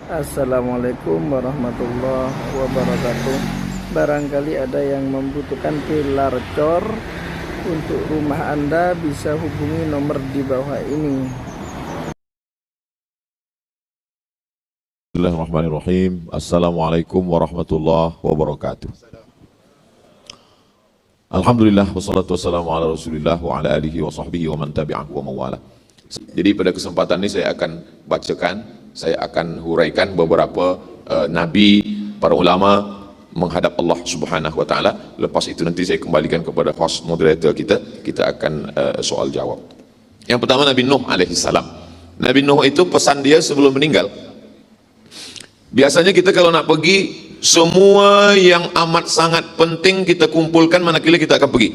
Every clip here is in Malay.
Assalamualaikum warahmatullahi wabarakatuh. Barangkali ada yang membutuhkan pilar cor untuk rumah Anda, bisa hubungi nomor di bawah ini. Bismillahirrahmanirrahim. Assalamualaikum warahmatullahi wabarakatuh. Alhamdulillah wassalatu wassalamu ala Rasulillah wa ala alihi wa sahbihi wa man tabi'ahu wa mawala. Jadi pada kesempatan ini saya akan bacakan, saya akan huraikan beberapa nabi, para ulama menghadap Allah Subhanahu wa taala. Lepas itu nanti saya kembalikan kepada host moderator kita akan soal jawab. Yang pertama Nabi Nuh alaihi salam. Nabi Nuh itu pesan dia sebelum meninggal. Biasanya kita kalau nak pergi, semua yang amat sangat penting kita kumpulkan, manakala kita akan pergi.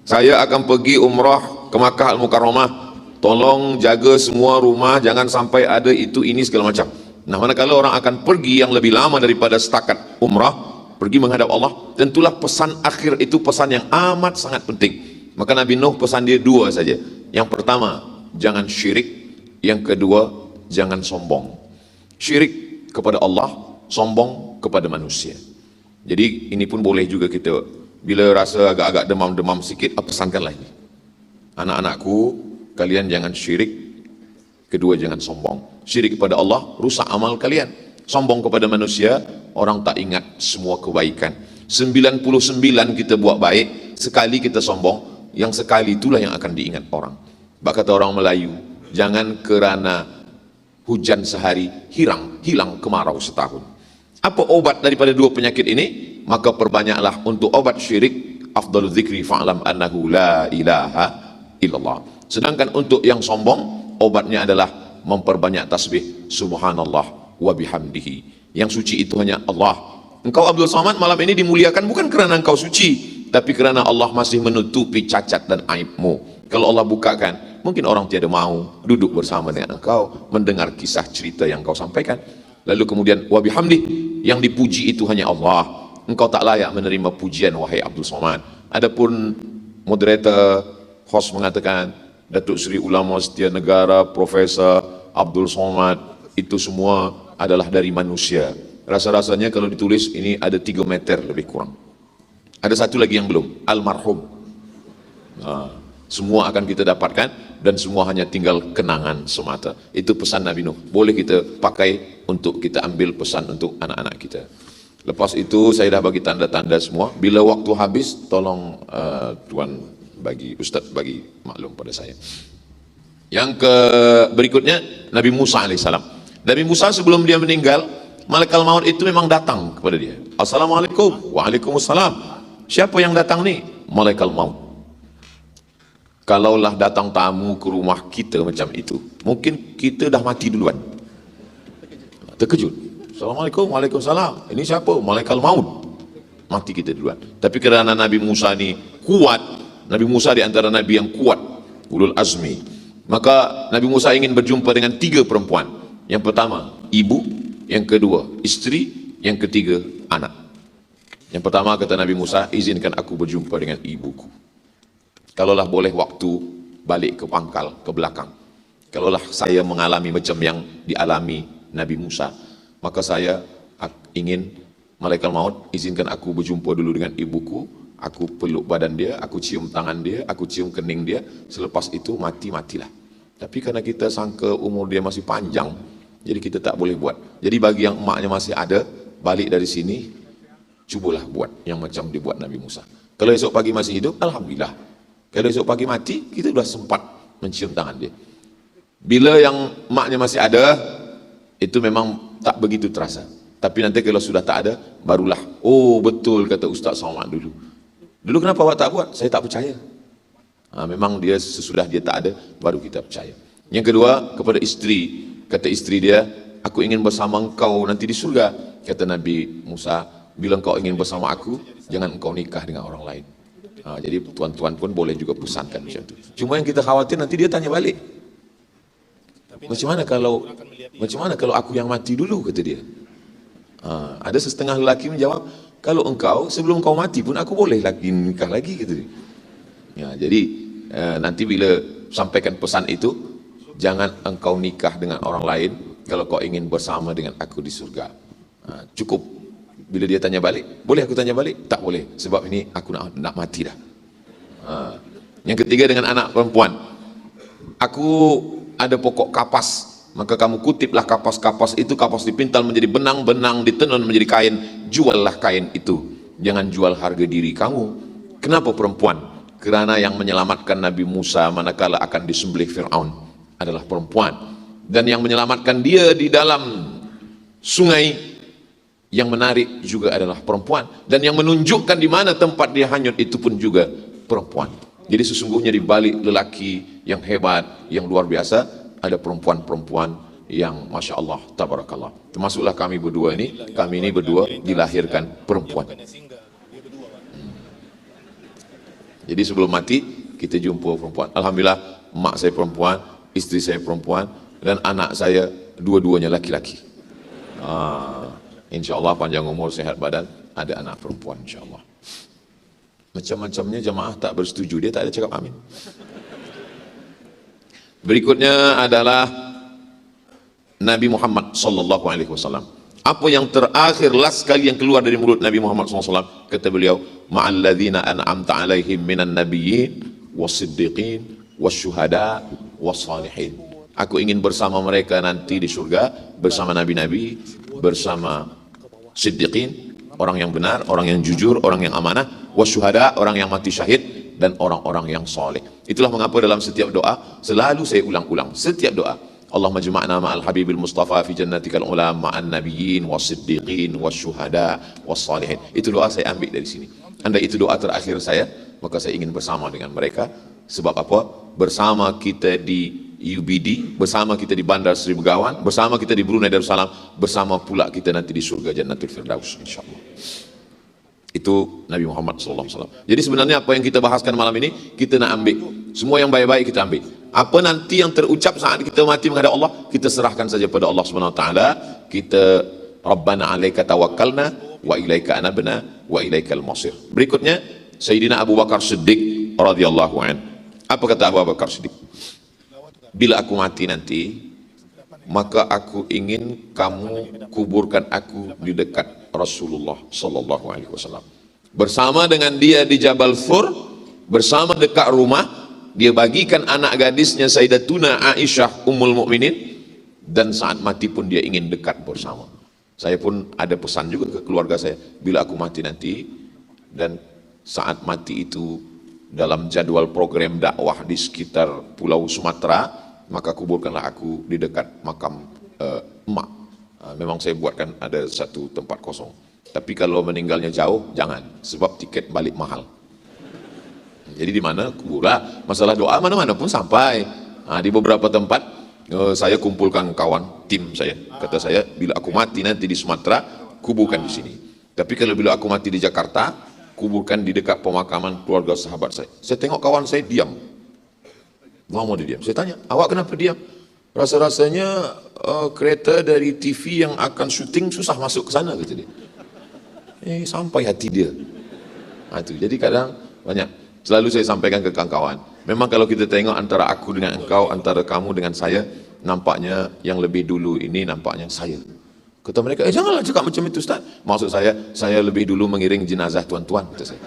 Saya akan pergi umrah ke Makkah Al-Mukarramah, tolong jaga semua rumah, jangan sampai ada itu ini segala macam. Nah, manakala orang akan pergi yang lebih lama daripada setakat umrah, pergi menghadap Allah, tentulah pesan akhir itu pesan yang amat sangat penting. Maka Nabi Nuh pesan dia dua saja. Yang pertama, jangan syirik. Yang kedua, jangan sombong. Syirik kepada Allah, sombong kepada manusia. Jadi ini pun boleh juga kita, bila rasa agak-agak demam-demam sikit, pesankanlah ini. Anak-anakku, kalian jangan syirik. Kedua, jangan sombong. Syirik kepada Allah, rusak amal kalian. Sombong kepada manusia, orang tak ingat semua kebaikan. 99 kita buat baik, sekali kita sombong, yang sekali itulah yang akan diingat orang. Bak kata orang Melayu, jangan kerana hujan sehari hilang kemarau setahun. Apa obat daripada dua penyakit ini? Maka perbanyaklah untuk obat syirik. Afdalul dzikri fa'lam annahu la ilaha illallah. Sedangkan untuk yang sombong, obatnya adalah memperbanyak tasbih subhanallah wa bihamdihi. Yang suci itu hanya Allah. Engkau Abdul Somad malam ini dimuliakan bukan kerana engkau suci, tapi kerana Allah masih menutupi cacat dan aibmu. Kalau Allah bukakan, mungkin orang tiada mau duduk bersama dengan engkau, mendengar kisah cerita yang kau sampaikan. Lalu kemudian wa bihamdi, yang dipuji itu hanya Allah. Engkau tak layak menerima pujian wahai Abdul Somad. Adapun moderator host mengatakan Datuk Seri Ulama Setia Negara Profesor Abdul Somad, itu semua adalah dari manusia. Rasa-rasanya kalau ditulis ini ada 3 meter lebih kurang. Ada satu lagi yang belum, almarhum. Semua akan kita dapatkan dan semua hanya tinggal kenangan semata. Itu pesan Nabi Nuh. Boleh kita pakai untuk kita ambil pesan untuk anak-anak kita. Lepas itu saya dah bagi tanda-tanda semua. Bila waktu habis, tolong Tuan bagi Ustaz bagi maklum pada saya. Yang berikutnya Nabi Musa alaihissalam. Nabi Musa sebelum dia meninggal, malaikat maut itu memang datang kepada dia. Assalamualaikum. Waalaikumsalam. Siapa yang datang ni? Malaikat maut. Kalaulah datang tamu ke rumah kita macam itu, mungkin kita dah mati duluan. Terkejut. Assalamualaikum, waalaikumsalam. Ini siapa? Malaikat maut. Mati kita duluan. Tapi kerana Nabi Musa ni kuat, Nabi Musa di antara Nabi yang kuat, ulul azmi, maka Nabi Musa ingin berjumpa dengan 3 perempuan. Yang pertama, ibu. Yang kedua, isteri. Yang ketiga, anak. Yang pertama kata Nabi Musa, izinkan aku berjumpa dengan ibuku. Kalaulah boleh waktu balik ke pangkal, ke belakang. Kalaulah saya mengalami macam yang dialami Nabi Musa, maka saya ingin malaikat maut izinkan aku berjumpa dulu dengan ibuku, aku peluk badan dia, aku cium tangan dia, aku cium kening dia, selepas itu matilah. Tapi karena kita sangka umur dia masih panjang, jadi kita tak boleh buat. Jadi bagi yang emaknya masih ada, balik dari sini, cubalah buat yang macam dibuat Nabi Musa. Kalau esok pagi masih hidup, alhamdulillah. Kalau esok pagi mati, kita sudah sempat mencium tangan dia. Bila yang maknya masih ada, itu memang tak begitu terasa. Tapi nanti kalau sudah tak ada, barulah, oh betul kata Ustaz Somad dulu. Dulu kenapa awak tak buat? Saya tak percaya. Memang dia sesudah dia tak ada, baru kita percaya. Yang kedua, kepada isteri. Kata isteri dia, aku ingin bersama engkau nanti di surga. Kata Nabi Musa, bila engkau ingin bersama aku, jangan engkau nikah dengan orang lain. Jadi tuan-tuan pun boleh juga pesankan macam itu. Cuma yang kita khawatir nanti dia tanya balik. Macam mana kalau aku yang mati dulu, kata dia. Ada setengah lelaki menjawab, kalau engkau sebelum kau mati pun aku boleh lagi nikah lagi, kata dia. Jadi nanti bila sampaikan pesan itu, jangan engkau nikah dengan orang lain, kalau kau ingin bersama dengan aku di surga. Cukup. Bila dia tanya balik, boleh aku tanya balik? Tak boleh, sebab ini aku nak mati dah. Yang ketiga dengan anak perempuan, aku ada pokok kapas, maka kamu kutiplah kapas-kapas itu, kapas dipintal menjadi benang, benang ditenun menjadi kain, juallah kain itu, jangan jual harga diri kamu. Kenapa perempuan? Kerana yang menyelamatkan Nabi Musa manakala akan disembelih Fir'aun adalah perempuan, dan yang menyelamatkan dia di dalam sungai yang menarik juga adalah perempuan, dan yang menunjukkan di mana tempat dia hanyut itu pun juga perempuan. Jadi sesungguhnya di balik lelaki yang hebat, yang luar biasa, ada perempuan-perempuan yang Masya Allah, Tabarakallah. Termasuklah kami berdua ini, kami ini berdua dilahirkan perempuan. Jadi sebelum mati kita jumpa perempuan. Alhamdulillah, mak saya perempuan, istri saya perempuan, dan anak saya dua-duanya laki-laki. InsyaAllah panjang umur, sehat badan, ada anak perempuan insyaAllah. Macam-macamnya jemaah tak bersetuju, dia tak ada cakap amin. Berikutnya adalah Nabi Muhammad sallallahu alaihi wasallam. Apa yang terakhir last kali yang keluar dari mulut Nabi Muhammad sallallahu alaihi wasallam, kata beliau, ma'al ladzina an'amta alaihim minan nabiyyin was-siddiqin wasyuhada was-salihin. Aku ingin bersama mereka nanti di surga, bersama nabi-nabi, bersama siddiqin, orang yang benar, orang yang jujur, orang yang amanah, wasyuhada, orang yang mati syahid, dan orang-orang yang soleh. Itulah mengapa dalam setiap doa selalu saya ulang-ulang, setiap doa, Allahumma jma'na ma'al habibil mustafa fi jannatikal ula ma'an nabiyyin was-siddiqin wasyuhada was-salihin. Itu doa saya ambil dari sini. Andai itu doa terakhir saya, maka saya ingin bersama dengan mereka. Sebab apa? Bersama kita di UBD, bersama kita di Bandar Seri Begawan, bersama kita di Brunei Darussalam, bersama pula kita nanti di surga Jannatul Firdaus insyaallah. Itu Nabi Muhammad SAW. Jadi sebenarnya apa yang kita bahaskan malam ini, kita nak ambil semua yang baik-baik, kita ambil. Apa nanti yang terucap saat kita mati menghadap Allah, kita serahkan saja pada Allah SWT. Kita Rabbana alaika tawakkalna wa ilaika anabna wa ilaikal masir. Berikutnya Sayyidina Abu Bakar Siddiq radhiyallahu anhu. Apa kata Abu Bakar Siddiq? Bila aku mati nanti, maka aku ingin kamu kuburkan aku di dekat Rasulullah sallallahu alaihi wasallam. Bersama dengan dia di Jabal Thur, bersama dekat rumah, dia bagikan anak gadisnya Sayyidatuna Aisyah Ummul Mukminin, dan saat mati pun dia ingin dekat bersama. Saya pun ada pesan juga ke keluarga saya, bila aku mati nanti, dan saat mati itu dalam jadwal program dakwah di sekitar Pulau Sumatera, maka kuburkanlah aku di dekat makam emak. Memang saya buatkan ada satu tempat kosong. Tapi kalau meninggalnya jauh, jangan, sebab tiket balik mahal. Jadi di mana kuburlah, masalah doa mana-mana pun sampai. Di beberapa tempat saya kumpulkan kawan, tim saya. Kata saya, bila aku mati nanti di Sumatera, kuburkan di sini. Tapi kalau bila aku mati di Jakarta, kuburkan di dekat pemakaman keluarga sahabat saya. Saya tengok kawan saya diam. Mau dia diam. Saya tanya, awak kenapa diam? Rasa-rasanya kereta dari TV yang akan syuting susah masuk ke sana, kata dia. Sampai hati dia. Itu. Jadi kadang banyak. Selalu saya sampaikan ke kawan-kawan. Memang kalau kita tengok antara aku dengan engkau, antara kamu dengan saya, nampaknya yang lebih dulu ini nampaknya saya. Kata mereka, janganlah cakap macam itu Ustaz. Maksud saya lebih dulu mengiring jenazah tuan-tuan, kata saya.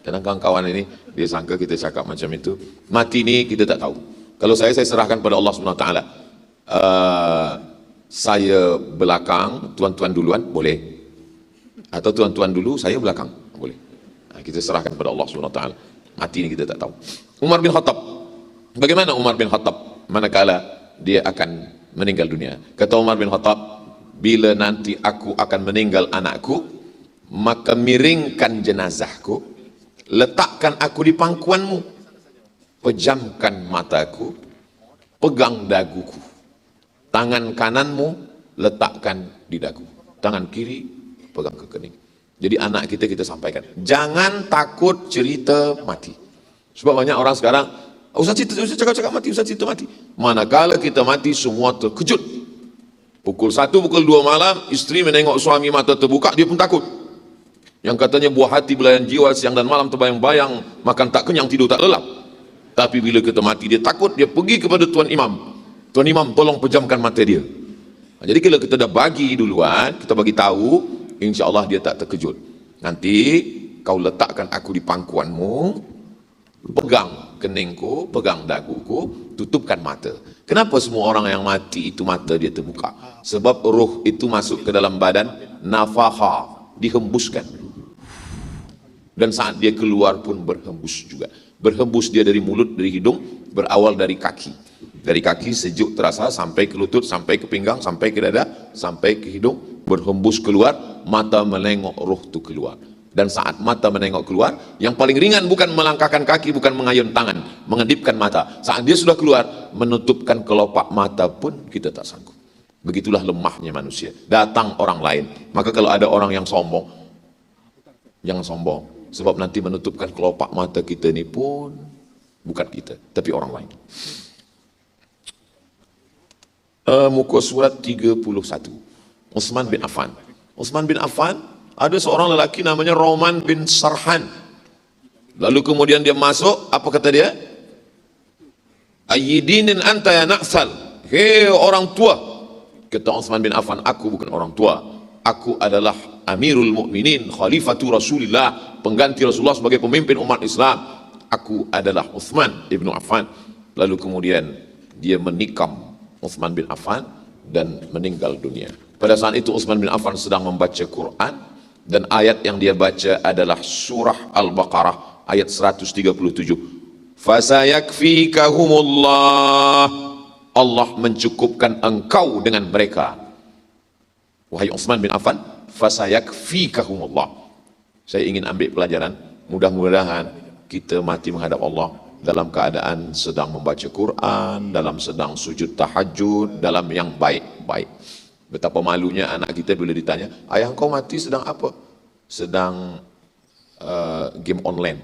Kadang kawan-kawan ini, dia sangka kita cakap macam itu. Mati ini kita tak tahu. Kalau saya serahkan pada Allah SWT. Saya belakang, tuan-tuan duluan, boleh. Atau tuan-tuan dulu, saya belakang, boleh. Kita serahkan pada Allah SWT. Mati ini kita tak tahu. Umar bin Khattab. Bagaimana Umar bin Khattab manakala dia akan meninggal dunia? Kata Umar bin Khattab, bila nanti aku akan meninggal anakku, maka miringkan jenazahku, letakkan aku di pangkuanmu, pejamkan mataku, pegang daguku, tangan kananmu letakkan di dagu, tangan kiri pegang ke kening. Jadi anak kita sampaikan, jangan takut cerita mati. Sebab banyak orang sekarang, Ustaz cakap mati, Ustaz cerita mati. Manakala kita mati, semua terkejut. Pukul 1, pukul 2 malam, isteri menengok suami mata terbuka, dia pun takut. Yang katanya buah hati belayan jiwa, siang dan malam terbayang-bayang, makan tak kenyang, tidur tak lelap. Tapi bila kita mati, dia takut, dia pergi kepada Tuan Imam. Tuan Imam tolong pejamkan mata dia. Jadi kalau kita dah bagi duluan, kita bagi tahu, insya Allah dia tak terkejut. Nanti kau letakkan aku di pangkuanmu, pegang keningku, pegang daguku, tutupkan mata. Kenapa semua orang yang mati itu mata dia terbuka? Sebab ruh itu masuk ke dalam badan, nafaha, dihembuskan. Dan saat dia keluar pun berhembus juga. Berhembus dia dari mulut, dari hidung, berawal dari kaki. Dari kaki sejuk terasa sampai ke lutut, sampai ke pinggang, sampai ke dada, sampai ke hidung, berhembus keluar, mata menengok ruh itu keluar. Dan saat mata menengok keluar, yang paling ringan bukan melangkahkan kaki, bukan mengayun tangan, mengedipkan mata. Saat dia sudah keluar, menutupkan kelopak mata pun kita tak sanggup. Begitulah lemahnya manusia. Datang orang lain. Maka kalau ada orang yang sombong, jangan sombong. Sebab nanti menutupkan kelopak mata kita ni pun bukan kita, tapi orang lain. Muka surat 31. Utsman bin Affan. Utsman bin Affan, ada seorang lelaki namanya Roman bin Sarhan. Lalu kemudian dia masuk, apa kata dia? Ayyidinin anta ya na'sal. Hei orang tua. Kata Utsman bin Affan, aku bukan orang tua. Aku adalah Amirul Mukminin, Khalifatu Rasulillah, pengganti Rasulullah sebagai pemimpin umat Islam. Aku adalah Utsman ibnu Affan. Lalu kemudian dia menikam Utsman bin Affan dan meninggal dunia. Pada saat itu Utsman bin Affan sedang membaca Quran dan ayat yang dia baca adalah surah Al-Baqarah ayat 137. Fasayakfikahumullah. Allah mencukupkan engkau dengan mereka. Wahai Utsman bin Affan, fasayakfikahumullah. Saya ingin ambil pelajaran, mudah-mudahan kita mati menghadap Allah dalam keadaan sedang membaca Quran, dalam sedang sujud tahajud, dalam yang baik-baik. Betapa malunya anak kita bila ditanya, ayah kau mati sedang apa? Sedang game online.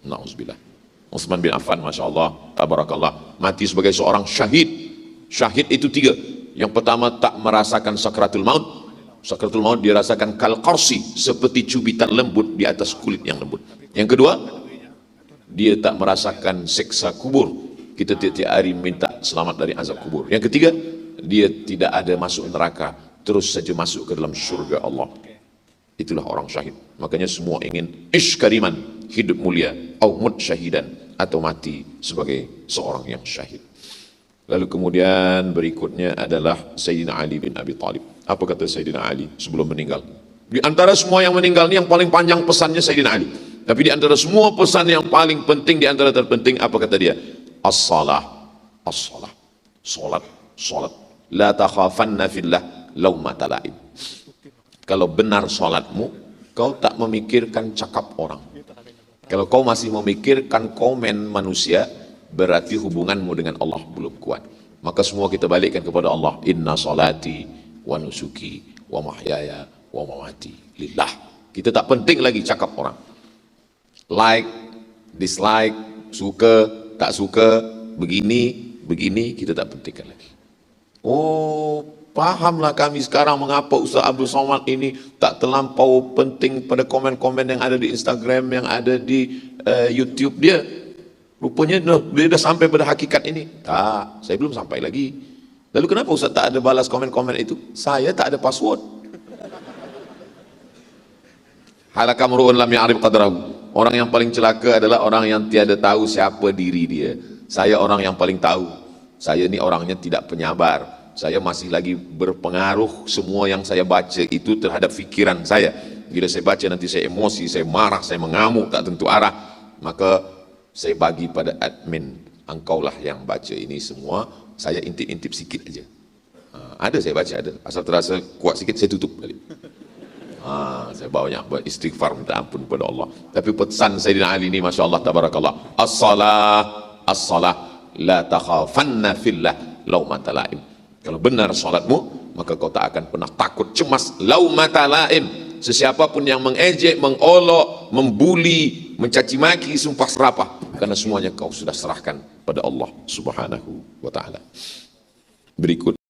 Na'udzubillah. Utsman bin Affan, Masya Allah, tabarakallah, mati sebagai seorang syahid. Syahid itu 3. Yang pertama, tak merasakan sakratul maut. Sakratul maut dia rasakan kal qarsi, seperti cubitan lembut di atas kulit yang lembut. Yang kedua, dia tak merasakan siksa kubur. Kita tiap-tiap hari minta selamat dari azab kubur. Yang ketiga, dia tidak ada masuk neraka, terus saja masuk ke dalam surga Allah. Itulah orang syahid. Makanya semua ingin ish kariman, hidup mulia, au mut syahidan, atau mati sebagai seorang yang syahid. Lalu kemudian berikutnya adalah Sayyidina Ali bin Abi Thalib. Apa kata Sayyidina Ali sebelum meninggal? Di antara semua yang meninggal ini yang paling panjang pesannya Sayyidina Ali. Tapi di antara semua pesan yang paling penting, di antara terpenting, apa kata dia? As-salah, as-salah, solat, solat. La takhafanna fillah laumata laim. Kalau benar solatmu, kau tak memikirkan cakap orang. Kalau kau masih memikirkan komen manusia, berarti hubunganmu dengan Allah belum kuat. Maka semua kita balikkan kepada Allah. Inna salati wa nusuki wa mahyaya wa mamati lillah. Kita tak penting lagi cakap orang. Like, dislike, suka, tak suka, begini, kita tak pentingkan lagi. Oh, pahamlah kami sekarang mengapa Ustaz Abdul Somad ini tak terlampau penting pada komen-komen yang ada di Instagram, yang ada di YouTube dia. Rupanya dia dah sampai pada hakikat ini. Tak, saya belum sampai lagi. Lalu kenapa Ustaz tak ada balas komen-komen itu? Saya tak ada password. Halakam ru'un lam ya'rif qadrahu. Orang yang paling celaka adalah orang yang tiada tahu siapa diri dia. Saya orang yang paling tahu. Saya ni orangnya tidak penyabar. Saya masih lagi berpengaruh semua yang saya baca itu terhadap fikiran saya. Bila saya baca nanti saya emosi, saya marah, saya mengamuk, tak tentu arah. Maka saya bagi pada admin. Engkaulah yang baca ini semua. Saya intip-intip sikit aja. Ada saya baca, ada. Asal terasa kuat sikit saya tutup balik. Saya banyak beristighfar, minta ampun kepada Allah. Tapi pesan Sayyidina Ali ini, Masya Allah, tabarakallah. As-salah, as-salah, la takhafanna fillah laumata laim. Kalau benar salatmu, maka kau tak akan pernah takut, cemas, laumata laim. Sesiapapun yang mengejek, mengolok, membuli, mencaci maki, sumpah serapah, karena semuanya kau sudah serahkan pada Allah Subhanahu wa ta'ala. Berikut